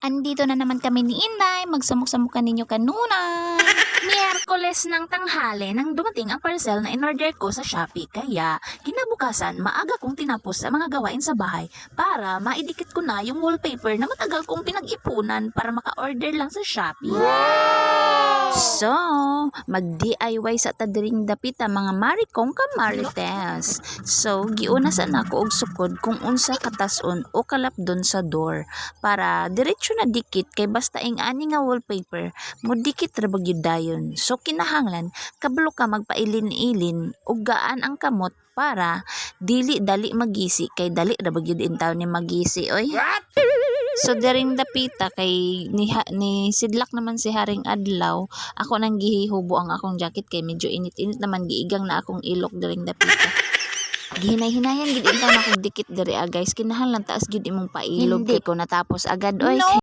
Andito na naman kami ni Inday, magsamok-samukan ninyo kanuna. Miyerkules ng tanghali nang dumating ang parcel na in-order ko sa Shopee. Kaya, kinabukasan, maaga kong tinapos sa mga gawain sa bahay para maidikit ko na yung wallpaper na matagal kong pinag-ipunan para maka-order lang sa Shopee. So, mag-DIY sa tadring dapita mga marikong kamarites. So, giunasan ako og sukod kung unsa katason o kalapdon sa door para diretso na dikit kay basta ing ani nga wallpaper mo dikit ra bagyud dayon. So, kinahanglan kabalo ka magpailin-ilin ug gaan ang kamot para dili dali magisi kay dali ra bagyud intaw ni magisi oy. So dering dapita kay ni sidlak naman si Haring Adlaw, ako nang gihihubo ang akong jacket kay medyo init-init naman giigang na akong ilok dering dapita. Gihinay-hinayan gid intaw na akong dikit diri guys, kinahanglan taas gid imong pailog. Hindi ko natapos agad oy. No.